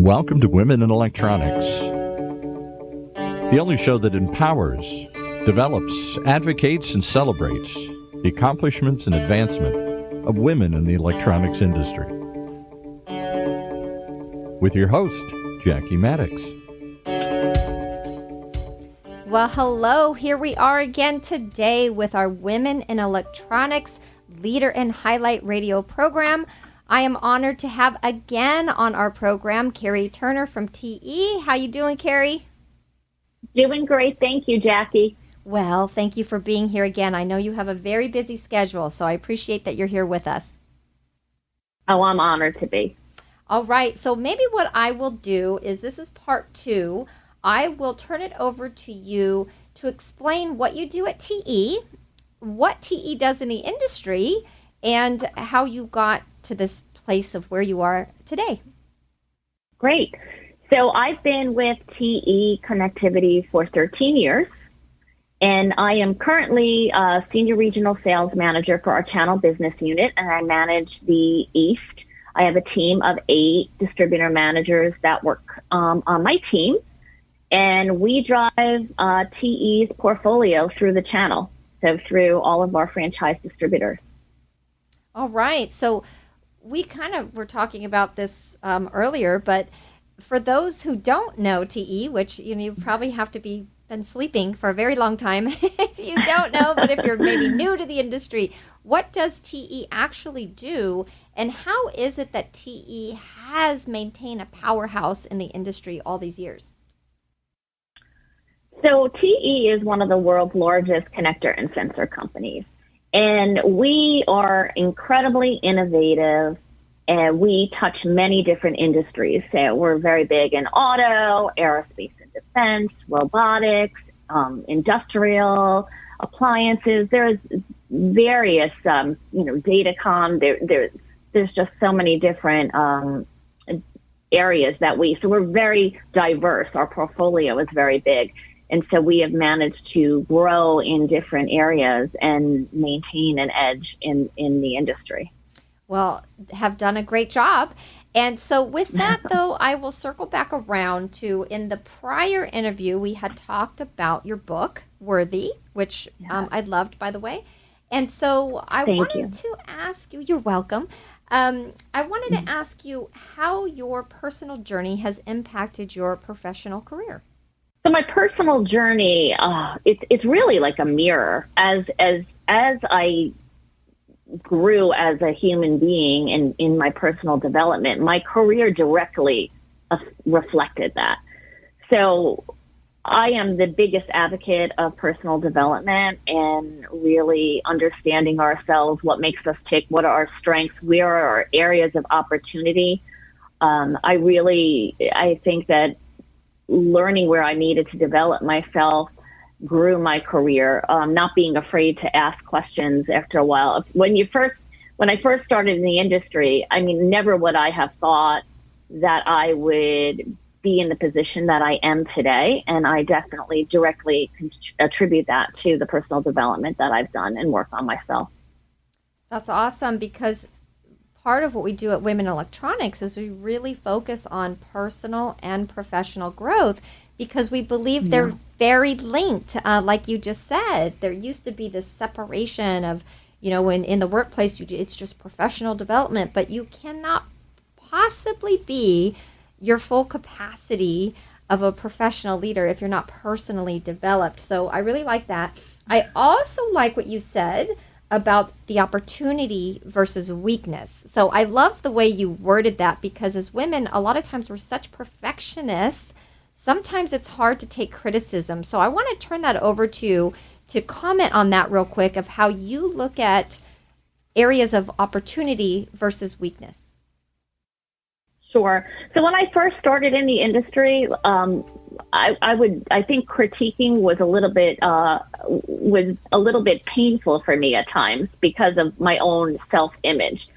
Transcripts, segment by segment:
Welcome to Women in Electronics, the only show that empowers, develops, advocates, and celebrates the accomplishments and advancement of women in the electronics industry. With your host, Jackie Maddox. Well, hello. Here we are again today with our Women in Electronics Leader and Highlight radio program. I am honored to have again on our program Kerry Turner from TE. How you doing, Kerry? Doing great. Thank you, Jackie. Well, thank you for being here again. I know you have a very busy schedule, so I appreciate that you're here with us. Oh, I'm honored to be. All right. So maybe what I will do is, this is part 2. I will turn it over to you to explain what you do at TE, what TE does in the industry, and how you got to this place of where you are today. Great. So I've been with TE Connectivity for 13 years, and I am currently a Senior Regional Sales Manager for our Channel Business Unit, and I manage the East. I have a team of 8 distributor managers that work on my team, and we drive TE's portfolio through the channel, so through all of our franchise distributors. All right. So we kind of were talking about this earlier, but for those who don't know TE, which you probably have to been sleeping for a very long time if you don't know, but if you're maybe new to the industry, what does TE actually do, and how is it that TE has maintained a powerhouse in the industry all these years? So TE is one of the world's largest connector and sensor companies. And we are incredibly innovative, and we touch many different industries. So we're very big in auto, aerospace and defense, robotics, industrial, appliances. There's various, datacom. There's just so many different areas so we're very diverse. Our portfolio is very big. And so we have managed to grow in different areas and maintain an edge in the industry. Well, have done a great job. And so with that, though, I will circle back around to, in the prior interview, we had talked about your book, Worthy, which I loved, by the way. And so I wanted to ask you, you're welcome. I wanted to ask you how your personal journey has impacted your professional career. So my personal journey, it's really like a mirror. As I grew as a human being in my personal development, my career directly reflected that. So I am the biggest advocate of personal development and really understanding ourselves, what makes us tick, what are our strengths, where are our areas of opportunity. I think that learning where I needed to develop myself grew my career, not being afraid to ask questions after a while. When I first started in the industry, never would I have thought that I would be in the position that I am today. And I definitely directly attribute that to the personal development that I've done and work on myself. That's awesome, because part of what we do at Women in Electronics is we really focus on personal and professional growth, because we believe they're very linked. Like you just said, there used to be this separation of, in the workplace, it's just professional development, but you cannot possibly be your full capacity of a professional leader if you're not personally developed. So I really like that. I also like what you said about the opportunity versus weakness. So I love the way you worded that, because as women, a lot of times we're such perfectionists. Sometimes it's hard to take criticism. So I want to turn that over to you to comment on that real quick, of how you look at areas of opportunity versus weakness. Sure. So when I first started in the industry, I think critiquing was a little bit painful for me at times because of my own self-image.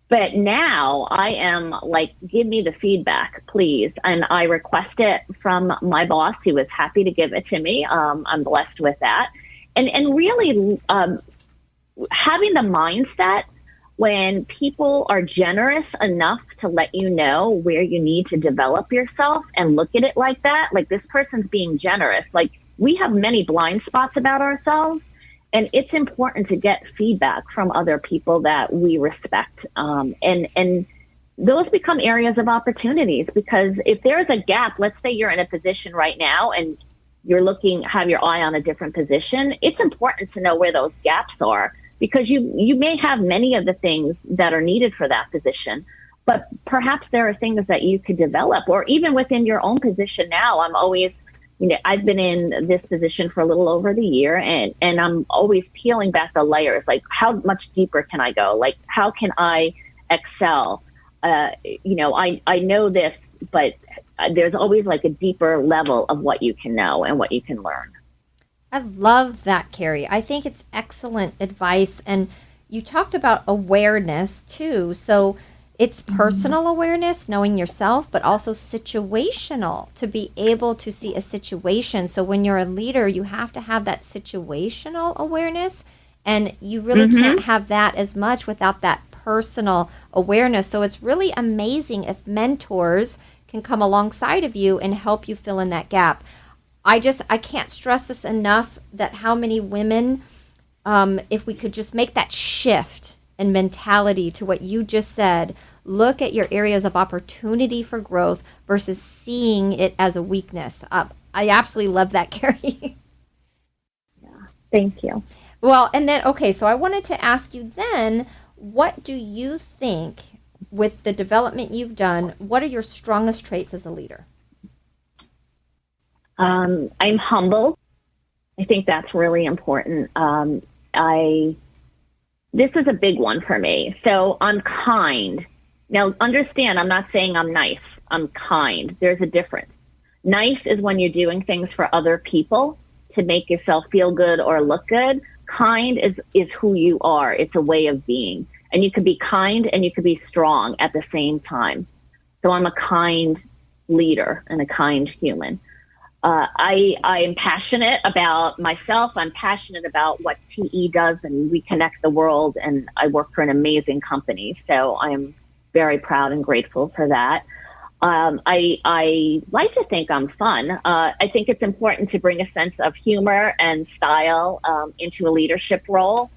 But now I am like, give me the feedback, please. And I request it from my boss, who is happy to give it to me. I'm blessed with that. And really having the mindset when people are generous enough to let you know where you need to develop yourself and look at it like that, like this person's being generous. Like we have many blind spots about ourselves, and it's important to get feedback from other people that we respect. And those become areas of opportunities, because if there's a gap, let's say you're in a position right now and you're have your eye on a different position, it's important to know where those gaps are, because you may have many of the things that are needed for that position, but perhaps there are things that you could develop, or even within your own position now. I've been in this position for a little over the year, and I'm always peeling back the layers. Like, how much deeper can I go? Like, how can I excel? I know this, but there's always like a deeper level of what you can know and what you can learn. I love that, Kerry. I think it's excellent advice. And you talked about awareness too. So it's personal awareness, knowing yourself, but also situational, to be able to see a situation. So when you're a leader, you have to have that situational awareness, and you really can't have that as much without that personal awareness. So it's really amazing if mentors can come alongside of you and help you fill in that gap. I can't stress this enough, that how many women, if we could just make that shift in mentality to what you just said, look at your areas of opportunity for growth versus seeing it as a weakness. I absolutely love that, Kerry. Yeah, thank you. Well, and then, okay, so I wanted to ask you then, what do you think, with the development you've done, what are your strongest traits as a leader? I'm humble. I think that's really important. This is a big one for me. So I'm kind. Now, understand, I'm not saying I'm nice. I'm kind. There's a difference. Nice is when you're doing things for other people to make yourself feel good or look good. Kind is who you are. It's a way of being. And you could be kind and you could be strong at the same time. So I'm a kind leader and a kind human. I am passionate about myself. I'm passionate about what TE does, and we connect the world, and I work for an amazing company. So I'm very proud and grateful for that. I like to think I'm fun. I think it's important to bring a sense of humor and style into a leadership role,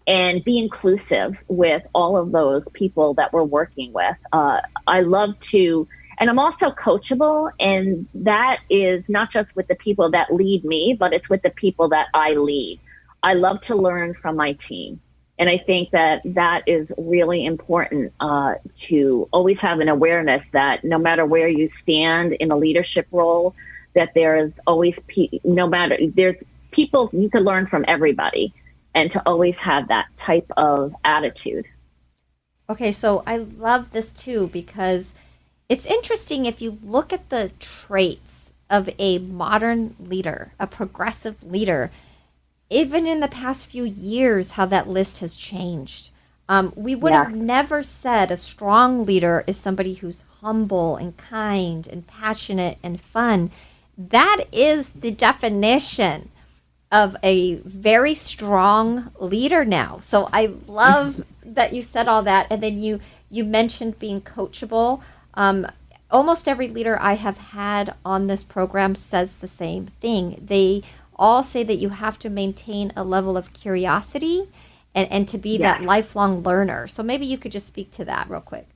and be inclusive with all of those people that we're working with. I love to, and I'm also coachable, and that is not just with the people that lead me, but it's with the people that I lead. I love to learn from my team. And I think that is really important, to always have an awareness that no matter where you stand in a leadership role, that there is always, there's people, you can learn from everybody, and to always have that type of attitude. Okay, so I love this too, because it's interesting if you look at the traits of a modern leader, a progressive leader, even in the past few years, how that list has changed. We would have never said a strong leader is somebody who's humble and kind and passionate and fun. That is the definition of a very strong leader now. So I love that you said all that. And then you mentioned being coachable. Almost every leader I have had on this program says the same thing. They all say that you have to maintain a level of curiosity and to be that lifelong learner. So maybe you could just speak to that real quick.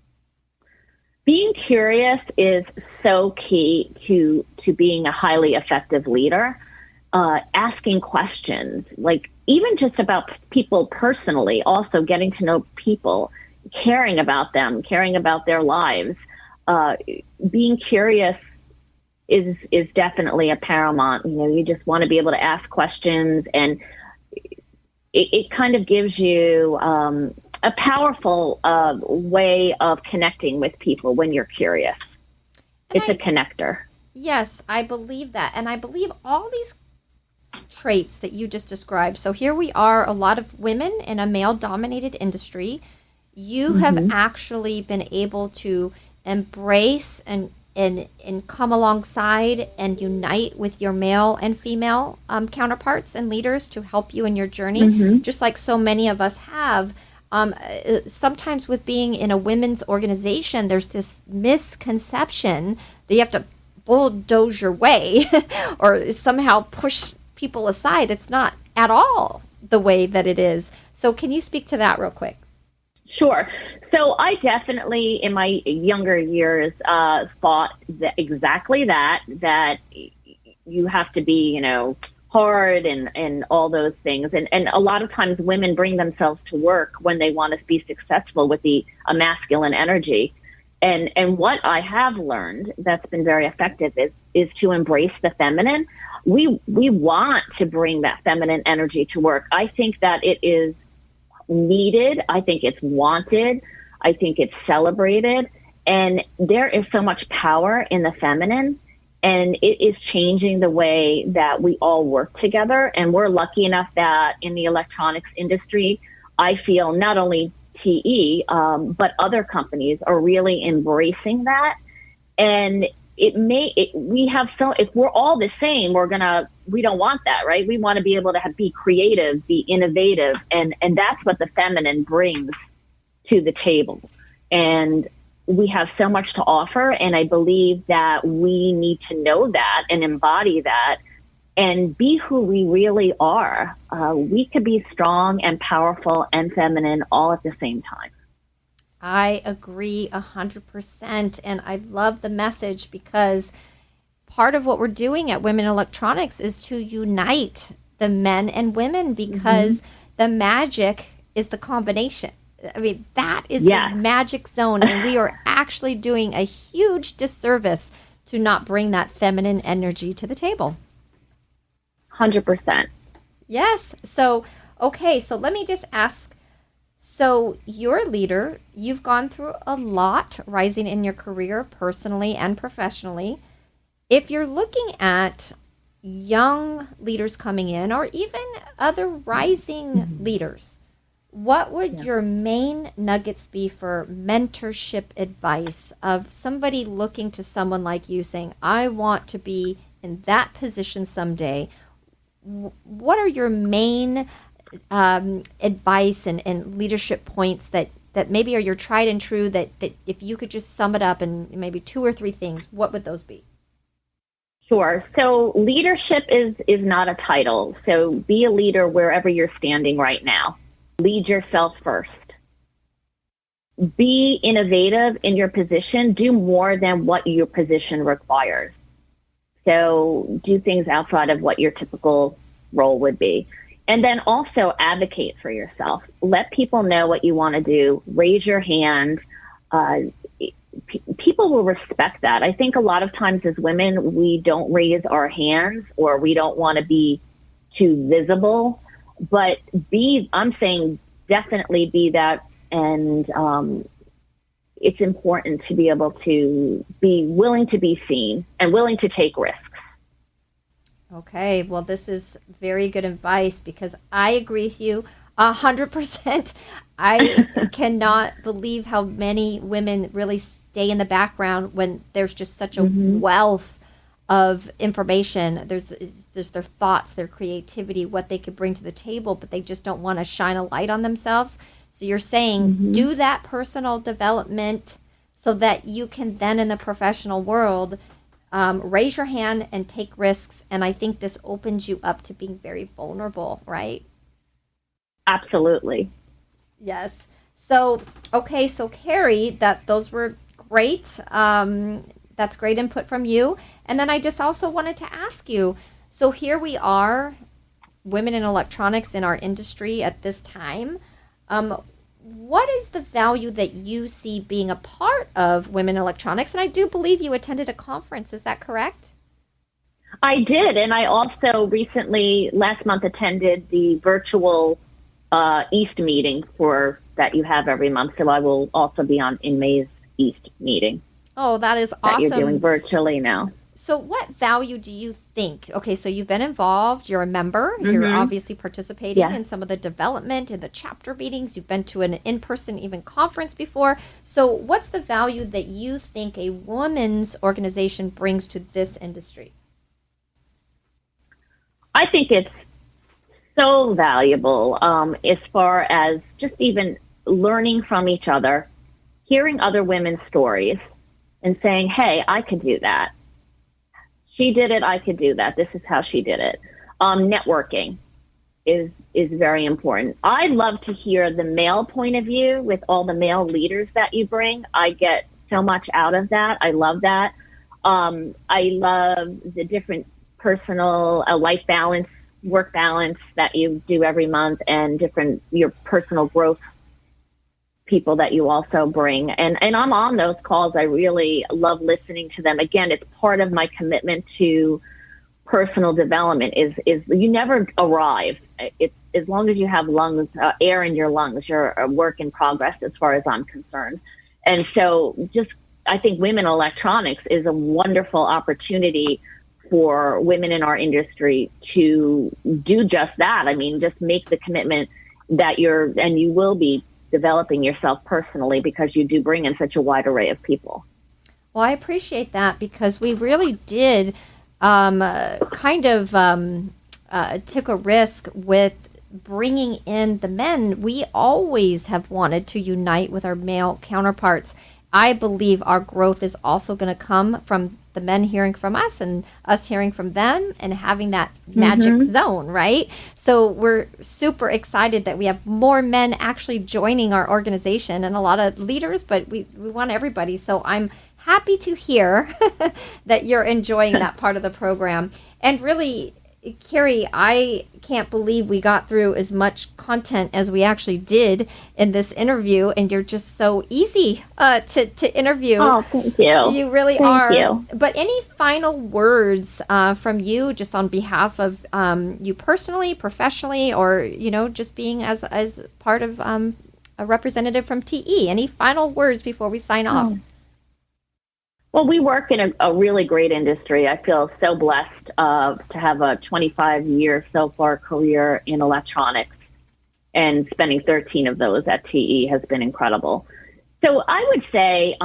Being curious is so key to being a highly effective leader. Asking questions, like even just about people personally, also getting to know people, caring about them, caring about their lives. Being curious is definitely a paramount. You just want to be able to ask questions, and it kind of gives you a powerful way of connecting with people when you're curious. It's a connector. Yes, I believe that. And I believe all these traits that you just described. So here we are, a lot of women in a male-dominated industry. You have actually been able to embrace and come alongside and unite with your male and female counterparts and leaders to help you in your journey, just like so many of us have. Sometimes with being in a women's organization, there's this misconception that you have to bulldoze your way or somehow push people aside. It's not at all the way that it is. So can you speak to that real quick? Sure. So I definitely, in my younger years, thought that exactly that you have to be, hard and all those things. And a lot of times women bring themselves to work when they want to be successful with a masculine energy. And what I have learned that's been very effective is to embrace the feminine. We want to bring that feminine energy to work. I think that it is needed. I think it's wanted. I think it's celebrated. And there is so much power in the feminine. And it is changing the way that we all work together. And we're lucky enough that in the electronics industry, I feel not only TE, but other companies are really embracing that. And if we're all the same, we don't want that, right? We want to be able to be creative, be innovative. And that's what the feminine brings to the table. And we have so much to offer. And I believe that we need to know that and embody that and be who we really are. We could be strong and powerful and feminine all at the same time. I agree 100%. And I love the message because part of what we're doing at Women Electronics is to unite the men and women because the magic is the combination. I mean, that is the magic zone. And we are actually doing a huge disservice to not bring that feminine energy to the table. 100%. Yes. So, okay. So let me just ask. So you're a leader. You've gone through a lot rising in your career personally and professionally. If you're looking at young leaders coming in or even other rising leaders, what would your main nuggets be for mentorship advice of somebody looking to someone like you saying, I want to be in that position someday? What are your main advice and leadership points that maybe are your tried and true that if you could just sum it up in maybe 2 or 3 things, what would those be? Sure. So leadership is not a title. So be a leader wherever you're standing right now. Lead yourself first. Be innovative in your position. Do more than what your position requires. So do things outside of what your typical role would be. And then also advocate for yourself. Let people know what you want to do. Raise your hand. People will respect that. I think a lot of times as women, we don't raise our hands or we don't want to be too visible. But I'm saying definitely be that. And it's important to be able to be willing to be seen and willing to take risks. Okay, well, this is very good advice because I agree with you 100%. I cannot believe how many women really stay in the background when there's just such a wealth of information. There's their thoughts, their creativity, what they could bring to the table, but they just don't want to shine a light on themselves. So you're saying do that personal development so that you can then in the professional world raise your hand and take risks. And I think this opens you up to being very vulnerable, right? Absolutely. Yes. So, okay. So Kerry, those were great. That's great input from you. And then I just also wanted to ask you, so here we are, women in electronics in our industry at this time. What is the value that you see being a part of women in electronics? And I do believe you attended a conference. Is that correct? I did. And I also recently, last month, attended the virtual East meeting that you have every month. So I will also be in May's East meeting. Oh, that is awesome. That you're doing virtually now. So what value do you think? Okay, so you've been involved. You're a member. You're obviously participating in some of the development and the chapter meetings. You've been to an in-person even conference before. So what's the value that you think a woman's organization brings to this industry? I think it's so valuable as far as just even learning from each other, hearing other women's stories, and saying, hey, I could do that. She did it, I could do that. This is how she did it. Networking is very important. I love to hear the male point of view with all the male leaders that you bring. I get so much out of that. I love that. I love the different personal life balance, work balance that you do every month, and different your personal growth people that you also bring. And I'm on those calls. I really love listening to them. Again, it's part of my commitment to personal development is you never arrive. It's as long as you have lungs, air in your lungs, you're a work in progress as far as I'm concerned. And so I think women in electronics is a wonderful opportunity for women in our industry to do just that. I mean, just make the commitment that you will be developing yourself personally, because you do bring in such a wide array of people. Well, I appreciate that, because we really did took a risk with bringing in the men. We always have wanted to unite with our male counterparts. I believe our growth is also going to come from the men hearing from us and us hearing from them and having that magic zone, right? So we're super excited that we have more men actually joining our organization, and a lot of leaders, but we want everybody. So I'm happy to hear that you're enjoying that part of the program. And really, Kerry, I can't believe we got through as much content as we actually did in this interview, and you're just so easy to interview. Oh, thank you. You really are. You. But any final words from you, just on behalf of you personally, professionally, or just being as part of a representative from TE? Any final words before we sign off? Well, we work in a really great industry. I feel so blessed to have a 25-year so far career in electronics, and spending 13 of those at TE has been incredible. So I would say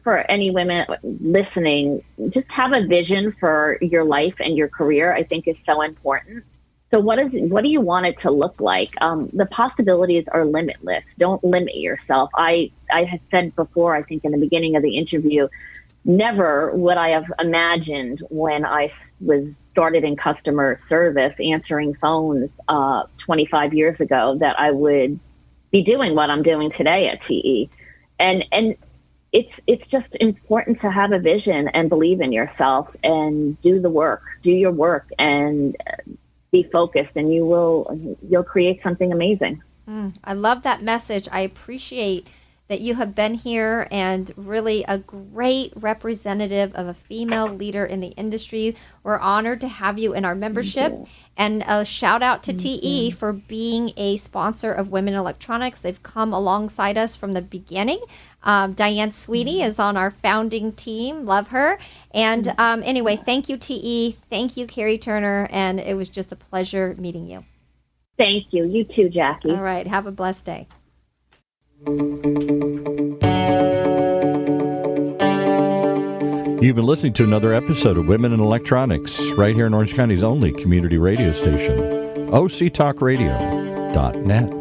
for any women listening, just have a vision for your life and your career. I think is so important. So what do you want it to look like? The possibilities are limitless. Don't limit yourself. I had said before, I think in the beginning of the interview, never would I have imagined when I was started in customer service, answering phones 25 years ago, that I would be doing what I'm doing today at TE. And it's just important to have a vision and believe in yourself and do your work and be focused, and you'll create something amazing. I love that message. I appreciate that you have been here, and really a great representative of a female leader in the industry. We're honored to have you in our membership. And a shout out to TE for being a sponsor of Women in Electronics. They've come alongside us from the beginning. Diane Sweetie is on our founding team. Love her. And anyway, thank you, TE. Thank you, Kerry Turner. And it was just a pleasure meeting you. Thank you. You too, Jackie. All right. Have a blessed day. You've been listening to another episode of Women in Electronics, right here in Orange County's only community radio station, octalkradio.net.